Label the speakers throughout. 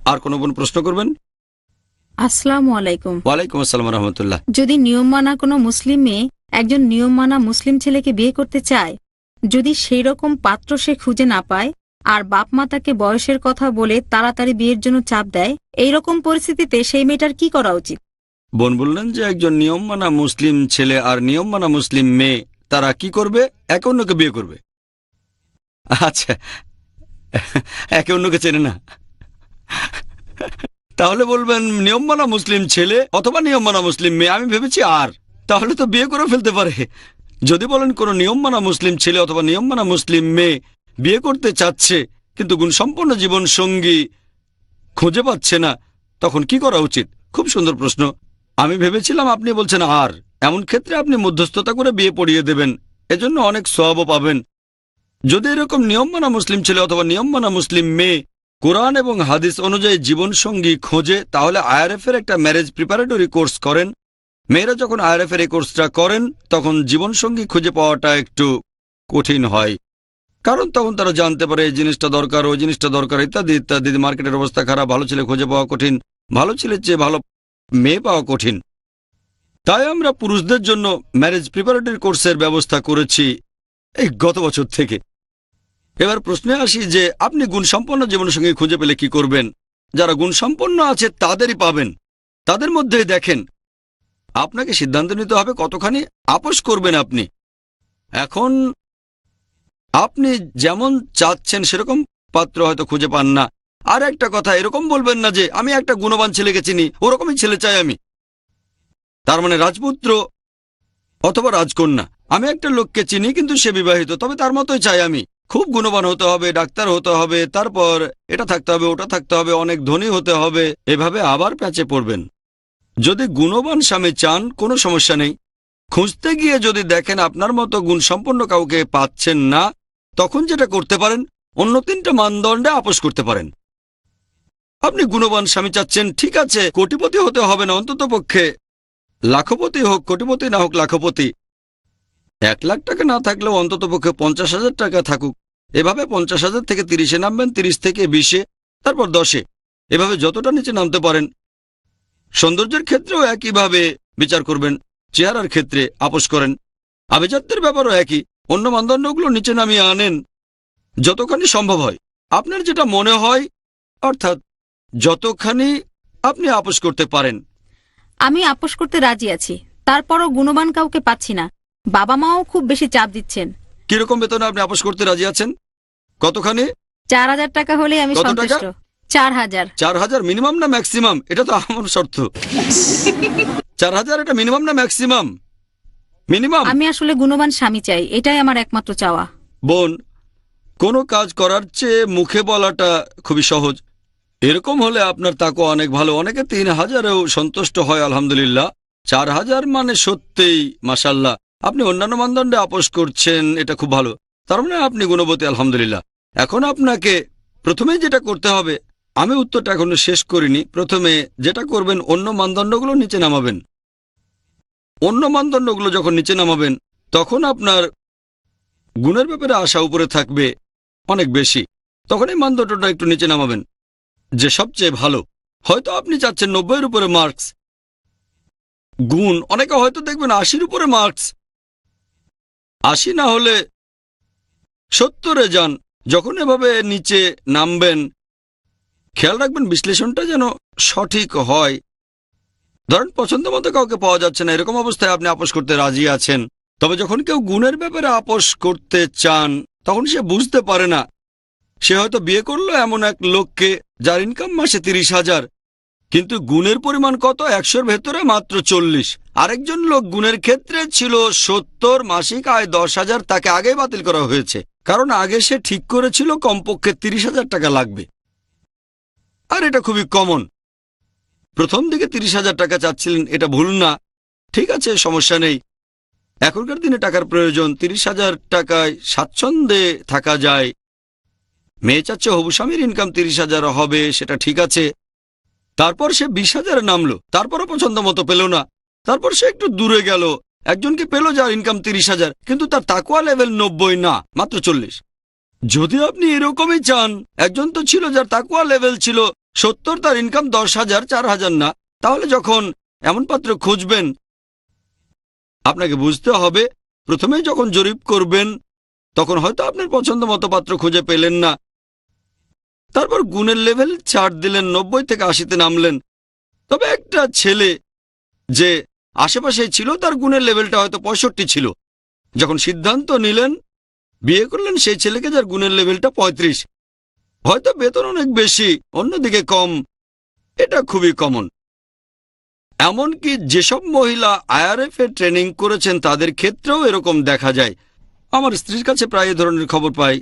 Speaker 1: আর কোনো বোন প্রশ্ন করবেন?
Speaker 2: আসসালামু আলাইকুম।
Speaker 1: ওয়ালাইকুম আসসালাম রহমতুল্লাহ।
Speaker 2: যদি নিয়ম মানা কোনো মুসলিম মেয়ে একজন নিয়ম মানা মুসলিম ছেলেকে বিয়ে করতে চায়, যদি সেই রকম পাত্র সে খুঁজে না পায় আর বাপ মা তাকে বয়সের কথা বলে তাড়াতাড়ি বিয়ের জন্য চাপ দেয়, এই রকম পরিস্থিতিতে সেই মেয়েটার কি করা উচিত?
Speaker 1: বোন বললেন যে একজন নিয়ম মানা মুসলিম ছেলে আর নিয়ম মানা মুসলিম মেয়ে তারা কি করবে? একে অন্যকে বিয়ে করবে। আচ্ছা, একে অন্যকে চেনে না, তাহলে বলবেন নিয়ম মানা মুসলিম ছেলে অথবা নিয়ম মানা মুসলিম মেয়ে। আমি ভেবেছি তাহলে তো বিয়ে করে ফেলতে পারে। যদি বলেন কোনো নিয়ম মানা মুসলিম ছেলে অথবা নিয়ম মানা মুসলিম মেয়ে বিয়ে করতে চাচ্ছে কিন্তু গুণসম্পন্ন জীবন সঙ্গী খুঁজে পাচ্ছে না, তখন কি করা উচিত? খুব সুন্দর প্রশ্ন। আমি ভেবেছিলাম আপনি বলছেন এমন ক্ষেত্রে আপনি মধ্যস্থতা করে বিয়ে পড়িয়ে দেবেন, এজন্য অনেক সওয়াবও পাবেন। যদি এরকম নিয়ম মানা মুসলিম ছেলে অথবা নিয়ম মানা মুসলিম মেয়ে কোরআন এবং হাদিস অনুযায়ী জীবনসঙ্গী খোঁজে, তাহলে আইআরএফ এর একটা ম্যারেজ প্রিপারেটরি কোর্স করেন। মেয়েরা যখন আইআরএফ এর এই কোর্সটা করেন তখন জীবনসঙ্গী খুঁজে পাওয়াটা একটু কঠিন হয়, কারণ তখন তারা জানতে পারে এই জিনিসটা দরকার, ওই জিনিসটা দরকার, ইত্যাদি ইত্যাদি। মার্কেটের অবস্থা খারাপ, ভালো ছেলে খুঁজে পাওয়া কঠিন, ভালো ছেলের চেয়ে ভালো মেয়ে পাওয়া কঠিন। তাই আমরা পুরুষদের জন্য ম্যারেজ প্রিপারেটরি কোর্সের ব্যবস্থা করেছি এই গত বছর থেকে। এবার প্রশ্নে আসি যে আপনি গুণসম্পন্ন জীবনসঙ্গী খুঁজে পেলে কি করবেন? যারা গুণসম্পন্ন আছে তাদেরই পাবেন, তাদের মধ্যেই দেখেন। আপনাকে সিদ্ধান্ত নিতে হবে কতখানি আপোষ করবেন আপনি। এখন আপনি যেমন চাচ্ছেন সেরকম পাত্র হয়তো খুঁজে পান না। আর একটা কথা, এরকম বলবেন না যে আমি একটা গুণবান ছেলেকে চিনি, ওরকমই ছেলে চাই আমি, তার মানে রাজপুত্র অথবা রাজকন্যা। আমি একটা লোককে চিনি কিন্তু সে বিবাহিত, তবে তার মতোই চাই আমি। খুব গুণবান হতে হবে, ডাক্তার হতে হবে, তারপর এটা থাকতে হবে, ওটা থাকতে হবে, অনেক ধনী হতে হবে, এভাবে আবার প্যাচে পড়বেন। যদি গুণবান স্বামী চান কোনো সমস্যা নেই, খুঁজতে গিয়ে যদি দেখেন আপনার মতো গুণসম্পন্ন কাউকে পাচ্ছেন না, তখন যেটা করতে পারেন অন্য 3টে মানদণ্ডে আপোষ করতে পারেন। আপনি গুণবান স্বামী চাচ্ছেন, ঠিক আছে, কোটিপতি হতে হবে না, অন্তত পক্ষে লাখপতি হোক, কোটিপতি না হোক লাখপতি। 1 লাখ টাকা না থাকলেও অন্তত পক্ষে 50,000 টাকা থাকুক। এভাবে 50,000 থেকে 30-এ নামবেন, 30 থেকে 20-এ, তারপর 10-এ, এভাবে যতটা নিচে নামতে পারেন। সৌন্দর্যের ক্ষেত্রেও একইভাবে বিচার করবেন, চেহারার ক্ষেত্রে আপোষ করেন। আভিজাত্যের ব্যাপারও একই, অন্য মানদণ্ডগুলো নিচে নামিয়ে আনেন যতখানি সম্ভব হয়। আপনার যেটা মনে হয়, অর্থাৎ যতখানি আপনি আপোষ করতে পারেন।
Speaker 2: আমি আপোষ করতে রাজি আছি, তারপরও গুণবান কাউকে পাচ্ছি না। বাবা মাও খুব বেশি চাপ দিচ্ছেন।
Speaker 1: কিরকম বেতনে আপনি আপোষ করতে রাজি আছেন? কতখানি?
Speaker 2: 4,000 টাকা হলে আমি
Speaker 1: কত টাকা?
Speaker 2: সন্তুষ্ট। 4,000।
Speaker 1: 4,000 মিনিমাম না ম্যাক্সিমাম? এটা তো আমার শর্ত। 4,000 এটা মিনিমাম না ম্যাক্সিমাম? মিনিমাম।
Speaker 2: আমি আসলে গুণবান স্বামী চাই, এটাই আমার একমাত্র চাওয়া।
Speaker 1: বোন, কোনো কাজ করার চেয়ে মুখে বলাটা খুবই সহজ। এরকম হলে আপনার তাকওয়া অনেক ভালো। অনেকে 3,000-এও সন্তুষ্ট হয়, আলহামদুলিল্লাহ। 4,000 মানে সত্যিই মাশাআল্লাহ। আপনি অন্যান্য মানদণ্ডে আপোষ করছেন, এটা খুব ভালো, তার মানে আপনি গুণবতী, আলহামদুলিল্লাহ। এখন আপনাকে প্রথমেই যেটা করতে হবে, আমি উত্তরটা এখনো শেষ করিনি, প্রথমে যেটা করবেন অন্য মানদণ্ডগুলো নিচে নামাবেন। অন্য মানদণ্ডগুলো যখন নিচে নামাবেন তখন আপনার গুণের ব্যাপারে আশা উপরে থাকবে অনেক বেশি, তখন এই মানদণ্ডটা একটু নিচে নামাবেন যে সবচেয়ে ভালো। হয়তো আপনি চাচ্ছেন 90-এর উপরে মার্কস, গুণ অনেকে হয়তো দেখবেন 80-এর উপরে মার্কস। 80 না হলে 70-এ যান। যখন এভাবে নিচে নামবেন খেয়াল রাখবেন বিশ্লেষণটা যেন সঠিক হয়। ধরেন পছন্দ মতো কাউকে পাওয়া যাচ্ছে না, এরকম অবস্থায় আপনি আপোষ করতে রাজি আছেন। তবে যখন কেউ গুণের ব্যাপারে আপোষ করতে চান তখন সে বুঝতে পারে না, সে হয়তো বিয়ে করলো এমন এক লোককে যার ইনকাম মাসে 30,000, কিন্তু গুণের পরিমাণ কত? 100-র ভেতরে মাত্র 40। আরেকজন লোক গুণের ক্ষেত্রে ছিল 70, মাসিক আয় 10,000, তাকে আগেই বাতিল করা হয়েছে, কারণ আগে সে ঠিক করেছিল কমপক্ষে 30,000 টাকা লাগবে। আর এটা খুবই কমন। প্রথম দিকে 30,000 টাকা চাচ্ছিলেন, এটা ভুল না, ঠিক আছে, সমস্যা নেই। এখনকার দিনে টাকার প্রয়োজন, 30,000 টাকায় স্বাচ্ছন্দ্যে থাকা যায়। মেয়ে চাচ্ছে হবু স্বামীর ইনকাম 30,000 হবে, সেটা ঠিক আছে। তারপর সে 20,000-এ নামলো, তারপরও পছন্দ মতো পেল না। তারপর সে একটু দূরে গেল, একজনকে পেল যার ইনকাম 30,000, কিন্তু তার তাকওয়া লেভেল 90 না, মাত্র 40। যদি আপনি এরকমই চান, একজন তো ছিল যার তাকওয়া লেভেল ছিল 70, তার ইনকাম 10,000, 4,000 না, তাহলে যখন এমন পাত্র খুঁজবেন আপনাকে বুঝতে হবে, প্রথমেই যখন জরিপ করবেন তখন হয়তো আপনার পছন্দ মতো পাত্র খুঁজে পেলেন না, তারপর গুণের লেভেল ছাড় দিলেন, 90 থেকে 80-তে নামলেন। তবে একটা ছেলে যে আশেপাশে ছিল তার গুণের লেভেলটা হয়তো 65 ছিল। যখন সিদ্ধান্ত নিলেন বিয়ে করলেন সেই ছেলেকে যার গুণের লেভেলটা 35। হয়তো বেতন অনেক বেশি, অন্যদিকে কম। এটা খুবই কমন। এমনকি যেসব মহিলা আইআরএফ এ ট্রেনিং করেছেন তাদের ক্ষেত্রেও এরকম দেখা যায়। আমার স্ত্রীর কাছে প্রায় এ ধরনের খবর পাই।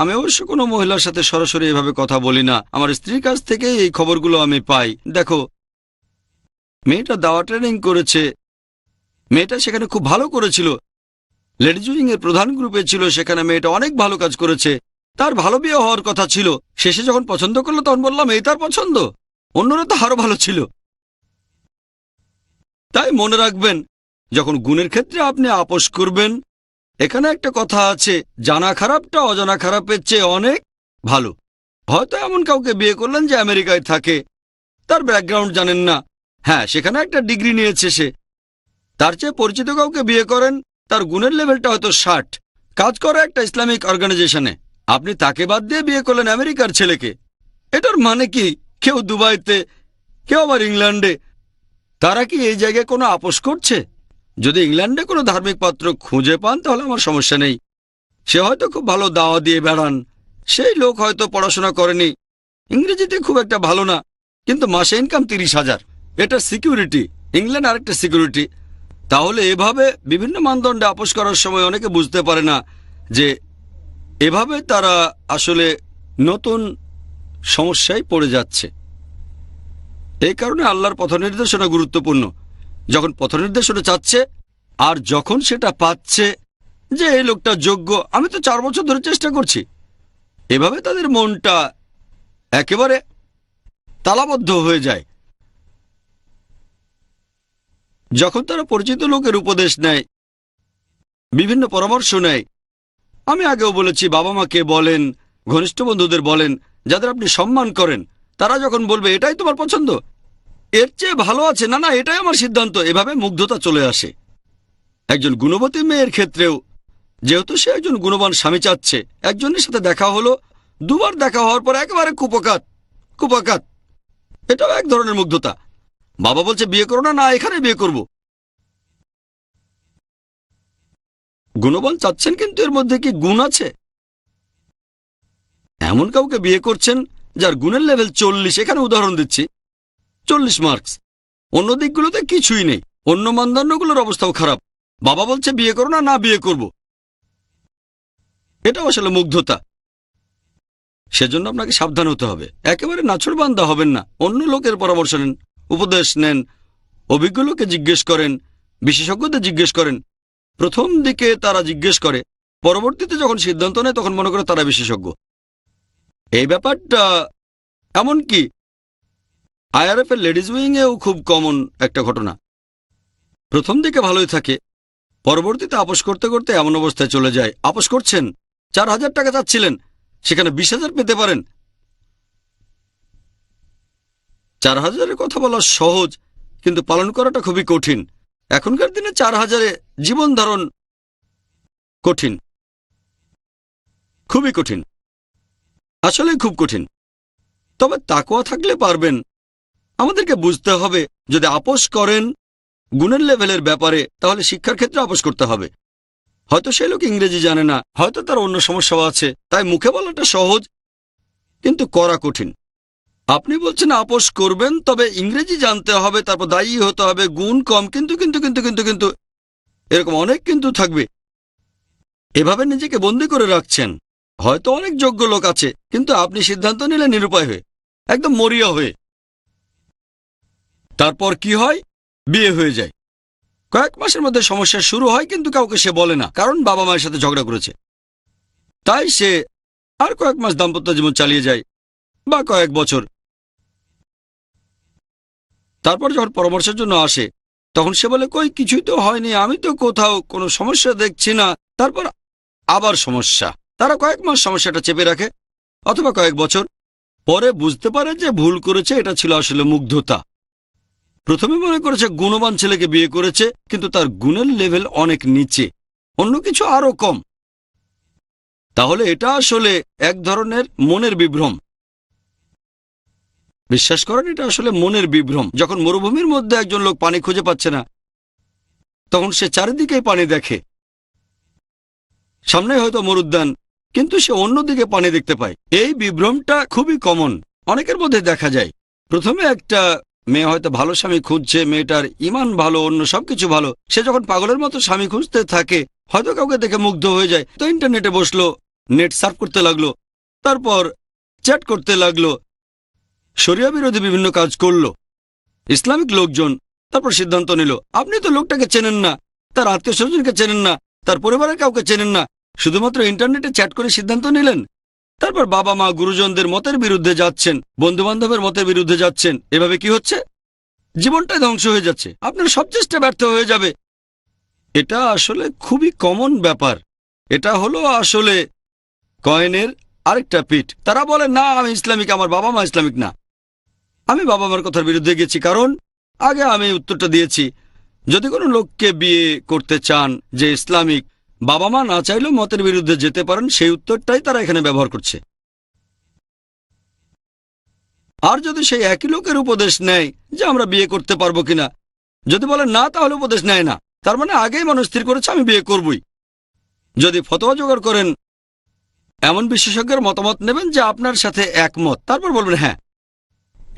Speaker 1: আমি অবশ্য কোনো মহিলার সাথে সরাসরি এভাবে কথা বলি না, আমার স্ত্রীর কাছ থেকে এই খবরগুলো আমি পাই। দেখো, মেয়েটা দাওয়া ট্রেনিং করেছে, মেয়েটা সেখানে খুব ভালো করেছিল, লেডিজ উইং এর প্রধান গ্রুপে ছিল, সেখানে মেয়েটা অনেক ভালো কাজ করেছে, তার ভালো বিয়ে হওয়ার কথা ছিল। শেষে যখন পছন্দ করলো তখন বললাম এই তার পছন্দ, অন্যরা তো আরো ভালো ছিল। তাই মনে রাখবেন, যখন গুণের ক্ষেত্রে আপনি আপোষ করবেন, এখানে একটা কথা আছে, জানা খারাপটা অজানা খারাপের চেয়ে অনেক ভালো। হয়তো এমন কাউকে বিয়ে করলেন যে আমেরিকায় থাকে, তার ব্যাকগ্রাউন্ড জানেন না, হ্যাঁ সেখানে একটা ডিগ্রি নিয়েছে সে। তার চেয়ে পরিচিত কাউকে বিয়ে করেন, তার গুণের লেভেলটা হয়তো 60, কাজ করে একটা ইসলামিক অর্গানাইজেশনে। আপনি তাকে বাদ দিয়ে বিয়ে করলেন আমেরিকার ছেলেকে। এটার মানে কি, কেউ দুবাইতে, কেউ আবার ইংল্যান্ডে, তারা কি এই জায়গায় কোনো আপোষ করছে? যদি ইংল্যান্ডে কোনো ধার্মিক পাত্র খুঁজে পান তাহলে আমার সমস্যা নেই। সে হয়তো খুব ভালো দাওয়া দিয়ে বেড়ান, সেই লোক হয়তো পড়াশোনা করেনি, ইংরেজিতে খুব একটা ভালো না, কিন্তু মাসে ইনকাম 30,000। এটা সিকিউরিটি, ইংল্যান্ড আরেকটা সিকিউরিটি। তাহলে এভাবে বিভিন্ন মানদণ্ডে আপোষ করার সময় অনেকে বুঝতে পারে না যে এভাবে তারা আসলে নতুন সমস্যায় পড়ে যাচ্ছে। এই কারণে আল্লাহর পথনির্দেশনা গুরুত্বপূর্ণ। যখন পথনির্দেশনা চাচ্ছে আর যখন সেটা পাচ্ছে যে এই লোকটা যোগ্য, আমি তো 4 বছর ধরে চেষ্টা করছি, এভাবে তাদের মনটা একেবারে তালাবদ্ধ হয়ে যায়। যখন তারা পরিচিত লোকের উপদেশ নেয়, বিভিন্ন পরামর্শ নেয়, আমি আগেও বলেছি, বাবা মাকে বলেন, ঘনিষ্ঠ বন্ধুদের বলেন, যাদের আপনি সম্মান করেন, তারা যখন বলবে এটাই তোমার পছন্দ, এর চেয়ে ভালো আছে, না না এটাই আমার সিদ্ধান্ত, এভাবে মুগ্ধতা চলে আসে। একজন গুণবতী মেয়ের ক্ষেত্রেও, যেহেতু সে একজন গুণবান স্বামী চাচ্ছে, একজনের সাথে দেখা হলো, 2 বার দেখা হওয়ার পর একেবারে কুপকাত কুপকাত, এটাও এক ধরনের মুগ্ধতা। বাবা বলছে বিয়ে করো না, না এখানে বিয়ে করব। গুণবান চাচ্ছেন, কিন্তু এর মধ্যে কি গুণ আছে? এমন কাউকে বিয়ে করছেন যার গুণের লেভেল 40, এখানে উদাহরণ দিচ্ছি, 40 মার্কস, অন্য দিকগুলোতে কিছুই নেই, অন্য মানদণ্ডগুলোর অবস্থাও খারাপ। বাবা বলছে বিয়ে করো না, না বিয়ে করব। এটা আসলে মুগ্ধতা। সেজন্য আপনাকে সাবধান হতে হবে, একেবারে নাছোড়বান্দা হবেন না। অন্য লোকের পরামর্শ নেন, উপদেশ নেন, অভিজ্ঞ লোককে জিজ্ঞেস করেন, বিশেষজ্ঞদের জিজ্ঞেস করেন। প্রথম দিকে তারা জিজ্ঞেস করে, পরবর্তীতে যখন সিদ্ধান্ত নেয় তখন মনে করে তারা বিশেষজ্ঞ। এই ব্যাপারটা এমনকি আইআরএফ এর লেডিজ উইং এও খুব কমন একটা ঘটনা। প্রথম দিকে ভালোই থাকে, পরবর্তীতে আপোষ করতে করতে এমন অবস্থায় চলে যায়, আপোষ করছেন, 4,000 টাকা চাচ্ছিলেন, সেখানে 20,000 পেতে পারেন। 4,000-এর কথা বলা সহজ, কিন্তু পালন করাটা খুবই কঠিন। এখনকার দিনে 4,000-এ জীবন ধারণ কঠিন, খুবই কঠিন, আসলেই খুব কঠিন। তবে তাকওয়া থাকলে পারবেন। আমাদেরকে বুঝতে হবে, যদি আপোষ করেন গুণের লেভেলের ব্যাপারে, তাহলে শিক্ষার ক্ষেত্রে আপোষ করতে হবে। হয়তো সেই লোক ইংরেজি জানে না, হয়তো তার অন্য সমস্যাও আছে, তাই মুখে বলাটা সহজ কিন্তু করা কঠিন। আপনি বলছেন আপোষ করবেন, তবে ইংরেজি জানতে হবে, তারপর দায়ী হতে হবে, গুণ কম, কিন্তু কিন্তু কিন্তু কিন্তু কিন্তু এরকম অনেক কিন্তু থাকবে। এভাবে নিজেকে বন্দী করে রাখছেন। হয়তো অনেক যোগ্য লোক আছে, কিন্তু আপনি সিদ্ধান্ত নিলেন নিরুপায় হয়ে, একদম মরিয়া হয়ে। তারপর কি হয়? বিয়ে হয়ে যায়। কয়েক মাসের মধ্যে সমস্যা শুরু হয়, কিন্তু কাউকে সে বলে না, কারণ বাবা মায়ের সাথে ঝগড়া করেছে। তাই সে আর কয়েক মাস দাম্পত্য জীবন চালিয়ে যায়, বা কয়েক বছর। তারপর যখন পরামর্শের জন্য আসে, তখন সে বলে কই কিছুই তো হয়নি, আমি তো কোথাও কোনো সমস্যা দেখছি না। তারপর আবার সমস্যা। তারা কয়েক মাস সমস্যাটা চেপে রাখে, অথবা কয়েক বছর। পরে বুঝতে পারে যে ভুল করেছে, এটা ছিল আসলে মুগ্ধতা। প্রথমে মনে করেছে গুণবান ছেলেকে বিয়ে করেছে, কিন্তু তার গুণের লেভেল অনেক নিচে, অন্য কিছু আরো কম। তাহলে এটা আসলে এক ধরনের মনের বিভ্রম। বিশ্বাস করেন, এটা আসলে মনের বিভ্রম। যখন মরুভূমির মধ্যে একজন লোক পানি খুঁজে পাচ্ছে না, তখন সে চারিদিকেই পানি দেখে। সামনে হয়তো মরুদ্যান, কিন্তু সে অন্যদিকে পানি দেখতে পায়। এই বিভ্রমটা খুবই কমন, অনেকের মধ্যে দেখা যায়। প্রথমে একটা মেয়ে হয়তো ভালো স্বামী খুঁজছে, মেয়েটার ইমান ভালো, অন্য সবকিছু ভালো। সে যখন পাগলের মতো স্বামী খুঁজতে থাকে, হয়তো কাউকে দেখে মুগ্ধ হয়ে যায়, তো ইন্টারনেটে বসলো, নেট সার্ফ করতে লাগলো, তারপর চ্যাট করতে লাগলো, শরিয়া বিরোধী বিভিন্ন কাজ করলো, ইসলামিক লোকজন। তারপর সিদ্ধান্ত নিল, আপনি তো লোকটাকে চেনেন না, তার আত্মীয় স্বজনকে চেনেন না, তার পরিবারের কাউকে চেনেন না, শুধুমাত্র ইন্টারনেটে চ্যাট করে সিদ্ধান্ত নিলেন। তারপর বাবা মা গুরুজনদের মতের বিরুদ্ধে যাচ্ছেন, বন্ধু বান্ধবের মতের বিরুদ্ধে যাচ্ছেন। এভাবে কি হচ্ছে? জীবনটাই ধ্বংস হয়ে যাচ্ছে, আপনার সব চেষ্টা ব্যর্থ হয়ে যাবে। এটা আসলে খুবই কমন ব্যাপার। এটা হলো আসলে কয়েনের আরেকটা পিঠ। তারা বলে, না আমি ইসলামিক, আমার বাবা মা ইসলামিক না। আমি বাবা মার কথার বিরুদ্ধে গেছি, কারণ আগে আমি উত্তরটা দিয়েছি, যদি কোনো লোককে বিয়ে করতে চান যে ইসলামিক, বাবা মা না চাইলেও মতের বিরুদ্ধে যেতে পারেন, সেই উত্তরটাই তারা এখানে ব্যবহার করছে। আর যদি সেই একই লোকের উপদেশ নেয় যে আমরা বিয়ে করতে পারবো কিনা, যদি বলেন না, তাহলে উপদেশ নেয় না। তার মানে আগেই মানুষ স্থির করেছে আমি বিয়ে করবই। যদি ফতোয়া জোগাড় করেন, এমন বিশেষজ্ঞের মতামত নেবেন যে আপনার সাথে একমত, তারপর বলবেন হ্যাঁ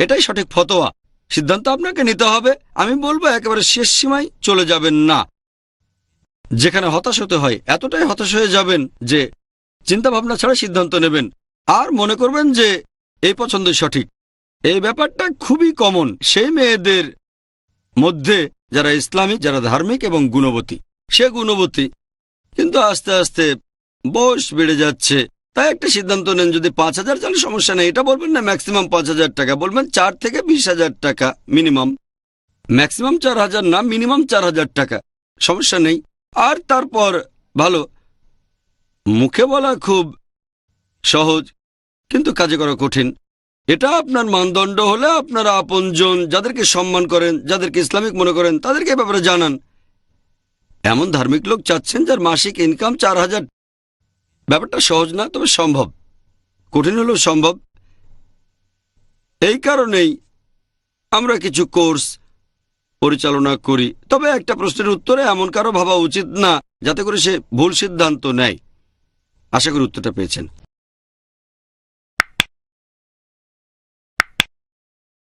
Speaker 1: এটাই সঠিক ফতোয়া। সিদ্ধান্ত আপনাকে নিতে হবে। আমি বলবো একেবারে শেষ সীমায় চলে যাবেন না, যেখানে হতাশ হতে হয়। এতটাই হতাশ হয়ে যাবেন যে চিন্তা ভাবনা ছাড়া সিদ্ধান্ত নেবেন, আর মনে করবেন যে এই পছন্দই সঠিক। এই ব্যাপারটা খুবই কমন সেই মেয়েদের মধ্যে যারা ইসলামিক, যারা ধার্মিক এবং গুণবতী। সে গুণবতী, কিন্তু আস্তে আস্তে বয়স বেড়ে যাচ্ছে। তাই একটা সিদ্ধান্ত নেন, যদি 5,000 চালে সমস্যা নেই। এটা বলবেন না ম্যাক্সিমাম 5,000 টাকা, বলবেন 4 থেকে 20,000 টাকা মিনিমাম। ম্যাক্সিমাম 4,000 না, মিনিমাম 4,000 টাকা, সমস্যা নেই। আর তারপর ভালো, মুখে বলা খুব সহজ, কিন্তু কাজে করা কঠিন। এটা আপনার মানদণ্ড হলে আপনারা আপনজন, যাদেরকে সম্মান করেন, যাদেরকে ইসলামিক মনে করেন, তাদেরকে এ ব্যাপারে জানান। এমন ধার্মিক লোক চাচ্ছেন যার মাসিক ইনকাম 4,000। ব্যাপারটা সহজ না, তবে সম্ভব। কঠিন হলেও সম্ভব। এই কারণেই আমরা কিছু কোর্স পরিচালনা করি। তবে একটা প্রশ্নের উত্তরে এমন কারো ভাবা উচিত না যাতে করে সে ভুল সিদ্ধান্ত নেয়। আশা করি উত্তরটা পেয়েছেন।